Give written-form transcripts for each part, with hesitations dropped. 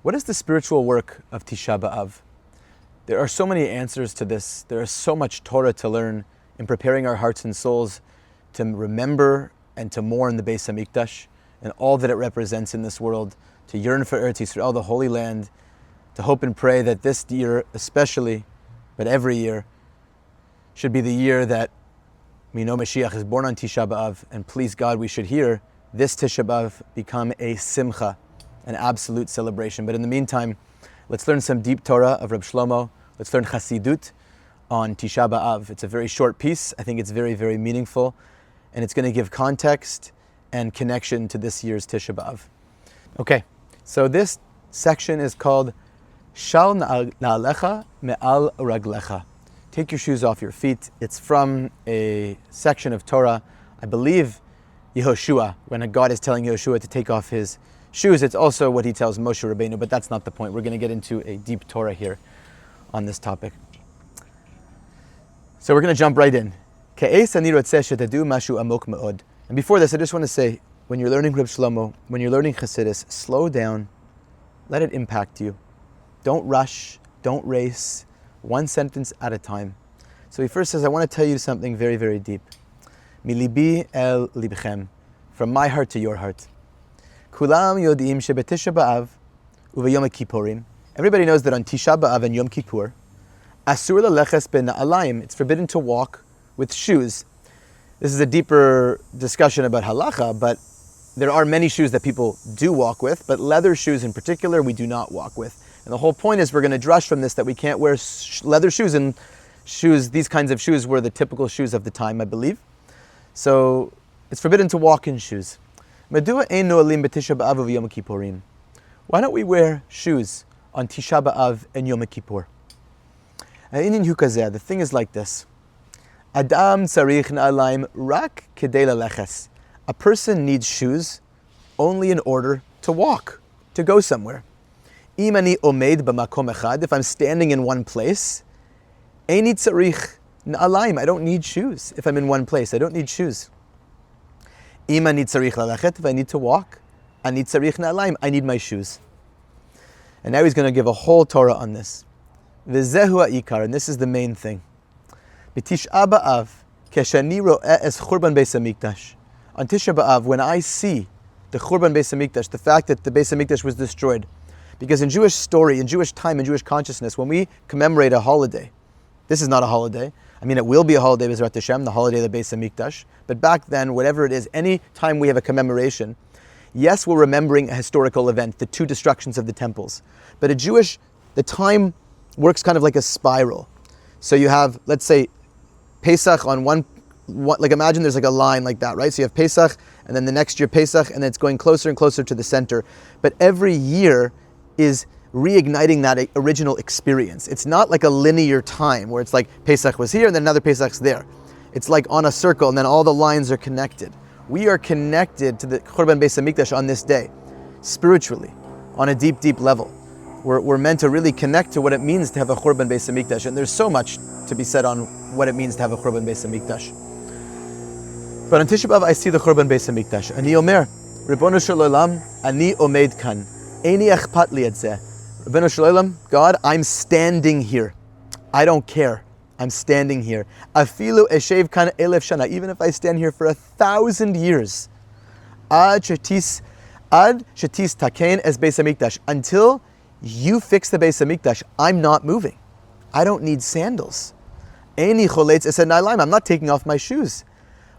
What is the spiritual work of Tisha B'Av? There are so many answers to this. There is so much Torah to learn in preparing our hearts and souls to remember and to mourn the Beis HaMikdash and all that it represents in this world, to yearn for Eretz Yisrael, the Holy Land, to hope and pray that this year especially, but every year, should be the year that we know Mashiach is born on Tisha B'Av, and please God, we should hear this Tisha B'Av become a simcha, an absolute celebration. But in the meantime, let's learn some deep Torah of Rabbi Shlomo. Let's learn Chassidut on Tisha B'Av. It's a very short piece. I think it's very, very meaningful, and it's going to give context and connection to this year's Tisha B'Av. Okay, so this section is called Shal Na'alecha Me'al Raglecha. Take your shoes off your feet. It's from a section of Torah, I believe Yehoshua, when God is telling Yehoshua to take off his shoes. It's also what he tells Moshe Rabbeinu, but that's not the point. We're going to get into a deep Torah here on this topic. So we're going to jump right in. And before this, I just want to say, when you're learning Rabbi Shlomo, when you're learning Chassidus, slow down, let it impact you. Don't rush, don't race, one sentence at a time. So he first says, I want to tell you something very, very deep. Milibi el libchem, from my heart to your heart. Kulam yodim shebetisha b'av uvayom kippurim. Everybody knows that on Tisha B'Av and Yom Kippur, asur leleches ben na'alayim, it's forbidden to walk with shoes. This is a deeper discussion about halacha, but there are many shoes that people do walk with, but leather shoes in particular, we do not walk with. And the whole point is we're going to drush from this that we can't wear leather shoes, and shoes, these kinds of shoes were the typical shoes of the time, I believe. So it's forbidden to walk in shoes. Why don't we wear shoes on Tisha B'Av and Yom Kippur? The thing is like this. Adam tzarich na'alayim rak kedei leleches. A person needs shoes only in order to walk, to go somewhere. Imani omed b'makom echad. If I'm standing in one place, eini tzarich na'alayim. I don't need shoes. If I'm in one place, I don't need shoes. Imani tzarich lalechet. If I need to walk, ani tzarich na'alayim. I need my shoes. And now he's going to give a whole Torah on this. V'zehu ha'ikar, and this is the main thing. B'Tisha B'Av, keshani ro'eh es churban Beis HaMikdash. On Tisha B'Av, when I see the churban Beis HaMikdash, the fact that the Beis HaMikdash was destroyed, because in Jewish story, in Jewish time, in Jewish consciousness, when we commemorate a holiday, this is not a holiday. I mean, it will be a holiday, B'ezrat Hashem, the holiday of the Beis HaMikdash. But back then, whatever it is, any time we have a commemoration, yes, we're remembering a historical event, the two destructions of the temples. But the time works kind of like a spiral. So you have, let's say, Pesach on one, like imagine there's like a line like that, right? So you have Pesach, and then the next year Pesach, and then it's going closer and closer to the center. But every year is reigniting that original experience. It's not like a linear time where it's like Pesach was here and then another Pesach's there. It's like on a circle and then all the lines are connected. We are connected to the Churban Beis HaMikdash on this day, spiritually, on a deep, deep level. We're meant to really connect to what it means to have a Churban Beis HaMikdash, and there's so much to be said on what it means to have a Churban Beis HaMikdash. But on Tisha B'Av, I see the Churban Beis HaMikdash. Ani omer, Ribono Shel Olam, ani omed kan, eini echpat li et zeh. Ribono Shel Olam, God, I'm standing here. I don't care. I'm standing here. Afilu eshev kan elef shana, even if I stand here for 1,000 years. Ad shetis takein es Beis HaMikdash, until you fix the Beis HaMikdash, I'm not moving. I don't need sandals. Eini choletz es na'alayim, I'm not taking off my shoes.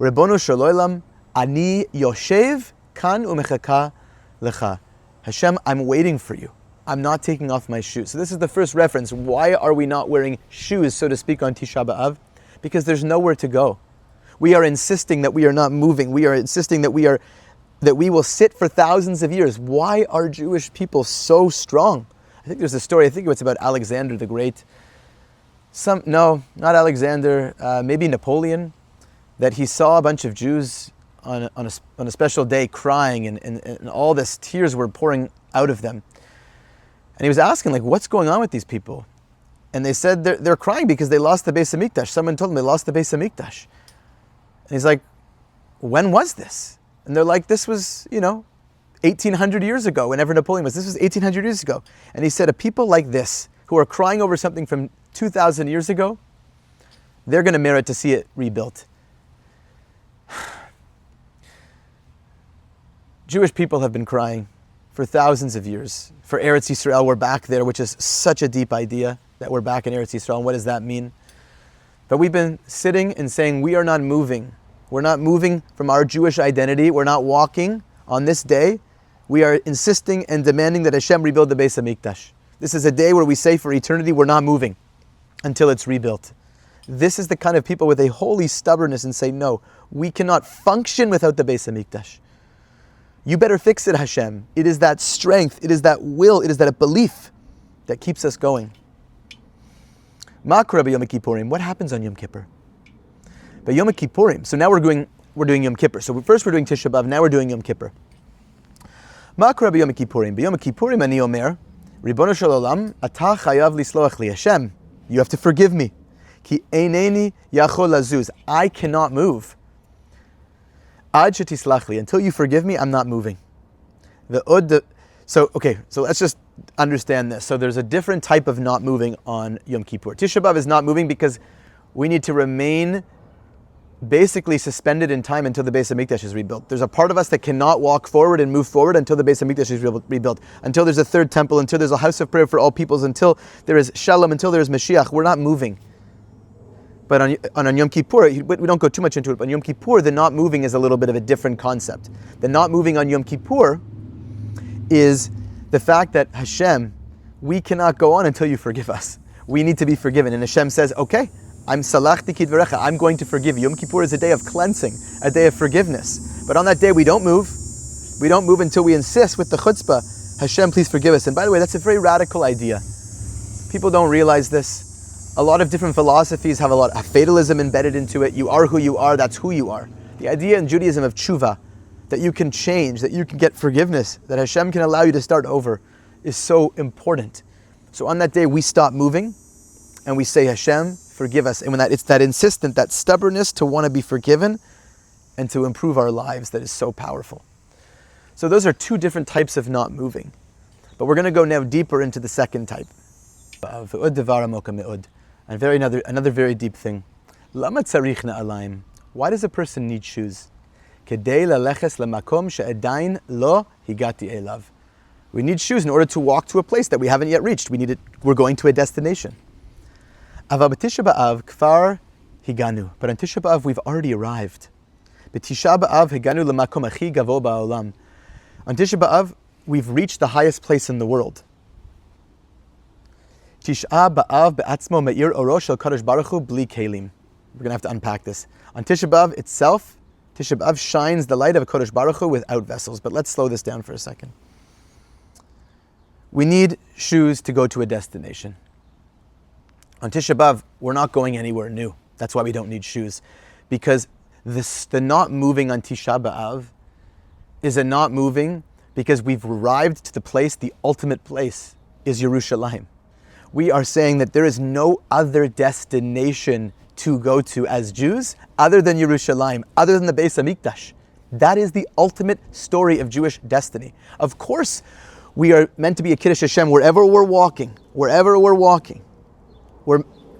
Ribono Shel Olam, ani yoshev kan umechaka lecha. Hashem, I'm waiting for you. I'm not taking off my shoes. So this is the first reference. Why are we not wearing shoes, so to speak, on Tisha B'Av? Because there's nowhere to go. We are insisting that we are not moving. We are insisting that we will sit for thousands of years. Why are Jewish people so strong? I think there's a story, I think it's about Alexander the Great. No, not Alexander, maybe Napoleon, that he saw a bunch of Jews on a special day crying and all this tears were pouring out of them. And he was asking, like, what's going on with these people? And they said they're crying because they lost the Beis HaMikdash. Someone told them they lost the Beis HaMikdash. And he's like, when was this? And they're like, this was, 1800 years ago, whenever Napoleon was. This was 1800 years ago. And he said, a people like this, who are crying over something from 2,000 years ago, they're going to merit to see it rebuilt. Jewish people have been crying for thousands of years. For Eretz Yisrael, we're back there, which is such a deep idea, that we're back in Eretz Yisrael. And what does that mean? But we've been sitting and saying, we are not moving. We're not moving from our Jewish identity. We're not walking on this day. We are insisting and demanding that Hashem rebuild the Beis HaMikdash. This is a day where we say for eternity, we're not moving until it's rebuilt. This is the kind of people with a holy stubbornness and say, no, we cannot function without the Beis HaMikdash. You better fix it, Hashem. It is that strength, it is that will, it is that belief that keeps us going. Makra b'Yom Kippurim. What happens on Yom Kippur? But Yom Kippurim. So now we're doing Yom Kippur. So first we're doing Tisha B'Av, now we're doing Yom Kippur. Makra b'Yom Kippurim. B'Yom Kippurim ani omer, Ribono shel olam, ata chayav lisloach li. Hashem, you have to forgive me. Ki eineni yachol lazuz. I cannot move. Ad shetislach li. Until you forgive me, I'm not moving. So let's just understand this. So there's a different type of not moving on Yom Kippur. Tisha B'Av is not moving because we need to remain basically suspended in time until the Beis HaMikdash is rebuilt. There's a part of us that cannot walk forward and move forward until the Beis HaMikdash is rebuilt, until there's a third temple, until there's a house of prayer for all peoples, until there is Shalom, until there is Mashiach. We're not moving. But on Yom Kippur, we don't go too much into it, but on Yom Kippur, the not moving is a little bit of a different concept. The not moving on Yom Kippur is the fact that Hashem, we cannot go on until you forgive us. We need to be forgiven. And Hashem says, okay, I'm salachti kidvarecha. I'm going to forgive you. Yom Kippur is a day of cleansing, a day of forgiveness. But on that day, we don't move. We don't move until we insist with the chutzpah, Hashem, please forgive us. And by the way, that's a very radical idea. People don't realize this. A lot of different philosophies have a lot of fatalism embedded into it. You are who you are, that's who you are. The idea in Judaism of tshuva, that you can change, that you can get forgiveness, that Hashem can allow you to start over, is so important. So on that day, we stop moving, and we say, Hashem, forgive us. And when it's that insistent, that stubbornness to want to be forgiven and to improve our lives that is so powerful. So those are two different types of not moving. But we're going to go now deeper into the second type. And another very deep thing. Why does a person need shoes? We need shoes in order to walk to a place that we haven't yet reached. We're going to a destination. But on Tisha B'Av, we've already arrived. On Tisha B'Av, we've reached the highest place in the world. Tisha B'Av be'atzmo me'ir oro shel Kadosh Baruch Hu bli kelim. We're going to have to unpack this. On Tisha B'Av itself, Tisha B'Av shines the light of Kadosh Baruch Hu without vessels. But let's slow this down for a second. We need shoes to go to a destination. On Tisha B'Av, we're not going anywhere new. That's why we don't need shoes. Because the not moving on Tisha B'Av is a not moving because we've arrived to the place, the ultimate place is Jerusalem. We are saying that there is no other destination to go to as Jews other than Jerusalem, other than the Beis HaMikdash. That is the ultimate story of Jewish destiny. Of course, we are meant to be a Kiddush Hashem wherever we're walking. We're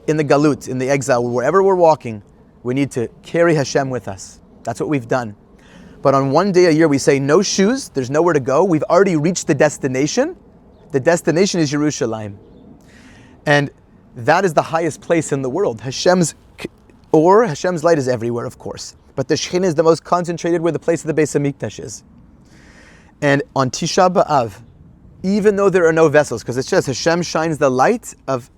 in the galut, in the exile, wherever we're walking, we need to carry Hashem with us. That's what we've done. But on one day a year, we say no shoes, there's nowhere to go. We've already reached the destination. The destination is Jerusalem. And that is the highest place in the world. Hashem's light is everywhere, of course. But the Shekhinah is the most concentrated where the place of the Beis HaMikdash is. And on Tisha B'Av, even though there are no vessels, because it says Hashem shines the light of,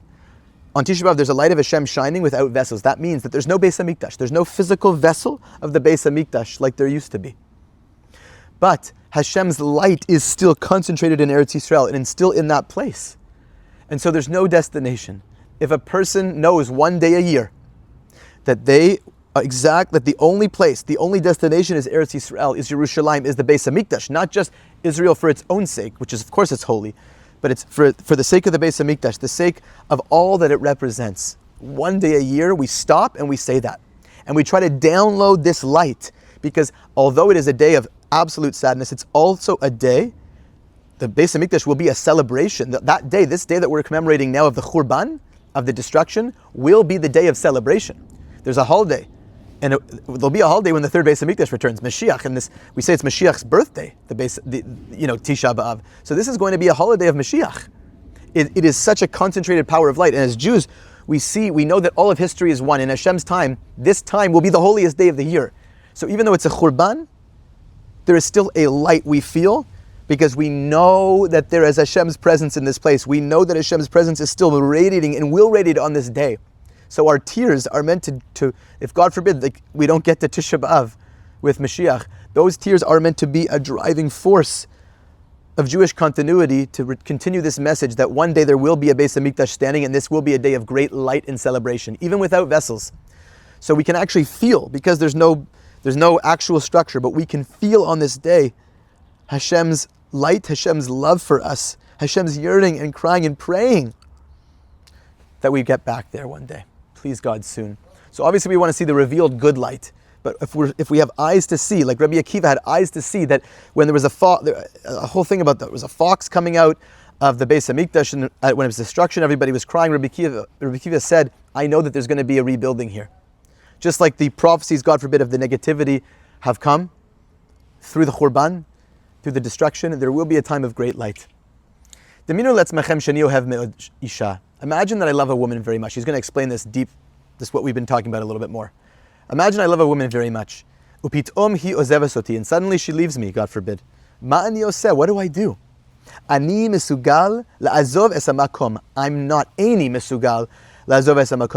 on Tisha B'Av there's a light of Hashem shining without vessels. That means that there's no Beis HaMikdash. There's no physical vessel of the Beis HaMikdash like there used to be. But Hashem's light is still concentrated in Eretz Yisrael and still in that place. And so there's no destination. If a person knows one day a year that the only place, the only destination is Eretz Yisrael, is Jerusalem, is the Beis HaMikdash, not just Israel for its own sake, which is of course it's holy, but it's for the sake of the Beis HaMikdash, the sake of all that it represents. One day a year we stop and we say that. And we try to download this light, because although it is a day of absolute sadness. It's also a day, the Beis HaMikdash will be a celebration. That day, this day that we're commemorating now of the Churban, of the destruction, will be the day of celebration. There's a holiday. And there'll be a holiday when the third Beis HaMikdash returns, Mashiach, and we say it's Mashiach's birthday, Tisha B'Av. So this is going to be a holiday of Mashiach. It is such a concentrated power of light. And as Jews, we know that all of history is one. In Hashem's time, this time will be the holiest day of the year. So even though it's a Churban, there is still a light we feel, because we know that there is Hashem's presence in this place. We know that Hashem's presence is still radiating and will radiate on this day. So our tears are meant to if God forbid, we don't get to Tisha B'Av with Mashiach, those tears are meant to be a driving force of Jewish continuity to continue this message that one day there will be a Beis HaMikdash standing, and this will be a day of great light and celebration, even without vessels. So we can actually feel, because there's no actual structure, but we can feel on this day Hashem's light, Hashem's love for us, Hashem's yearning and crying and praying that we get back there one day. Please God, soon. So obviously we want to see the revealed good light. But if we have eyes to see, like Rabbi Akiva had eyes to see that when there was a whole thing about that, there was a fox coming out of the Beis HaMikdash, and when it was destruction, everybody was crying. Rabbi Akiva said, I know that there's going to be a rebuilding here. Just like the prophecies, God forbid, of the negativity have come through the Churban, through the destruction, there will be a time of great light. Imagine that I love a woman very much. He's going to explain this what we've been talking about a little bit more. Imagine I love a woman very much. And suddenly she leaves me, God forbid. What do I do? I'm not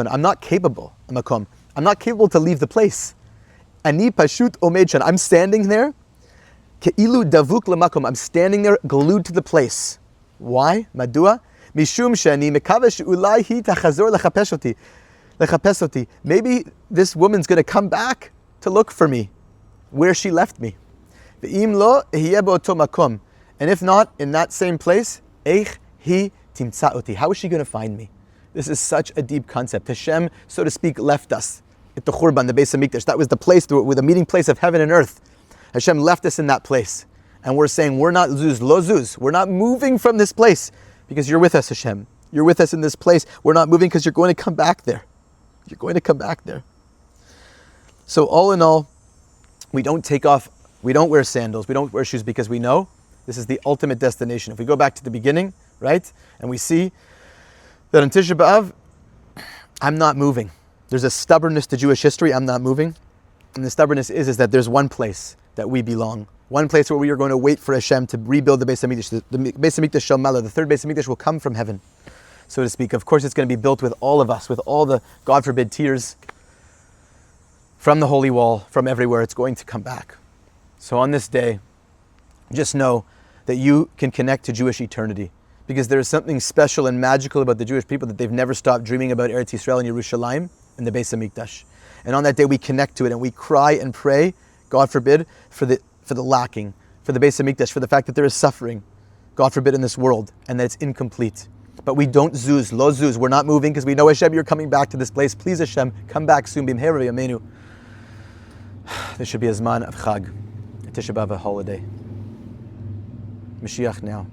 I'm not capable. I'm not capable to leave the place. I'm standing there. I'm standing there glued to the place. Why? Madua? Maybe this woman's going to come back to look for me where she left me. And if not, in that same place, how is she going to find me? This is such a deep concept. Hashem, so to speak, left us at the Churban, the Beis HaMikdash. That was the place, with the meeting place of heaven and earth. Hashem left us in that place. And we're saying, we're not zuz, lo zuz. We're not moving from this place because you're with us, Hashem. You're with us in this place. We're not moving because you're going to come back there. You're going to come back there. So all in all, we don't wear sandals, we don't wear shoes, because we know this is the ultimate destination. If we go back to the beginning, right, and we see that on Tisha B'Av, I'm not moving. There's a stubbornness to Jewish history, I'm not moving. And the stubbornness is that there's one place that we belong. One place where we are going to wait for Hashem to rebuild the Beis HaMikdash. The Beis HaMikdash Shel Malah, the third Beis HaMikdash, will come from heaven, so to speak. Of course, it's going to be built with all of us, with all the, God forbid, tears from the holy wall, from everywhere. It's going to come back. So on this day, just know that you can connect to Jewish eternity, because there is something special and magical about the Jewish people that they've never stopped dreaming about Eretz Yisrael and Jerusalem and the Beis HaMikdash. And on that day, we connect to it and we cry and pray, God forbid, for the lacking, for the Beis HaMikdash, for the fact that there is suffering, God forbid, in this world, and that it's incomplete. But we don't zuz, lo zuz. We're not moving because we know, Hashem, you're coming back to this place. Please, Hashem, come back soon. B'mheira v'yameinu. This should be a zman of Chag, a Tisha B'Av holiday. Mashiach now.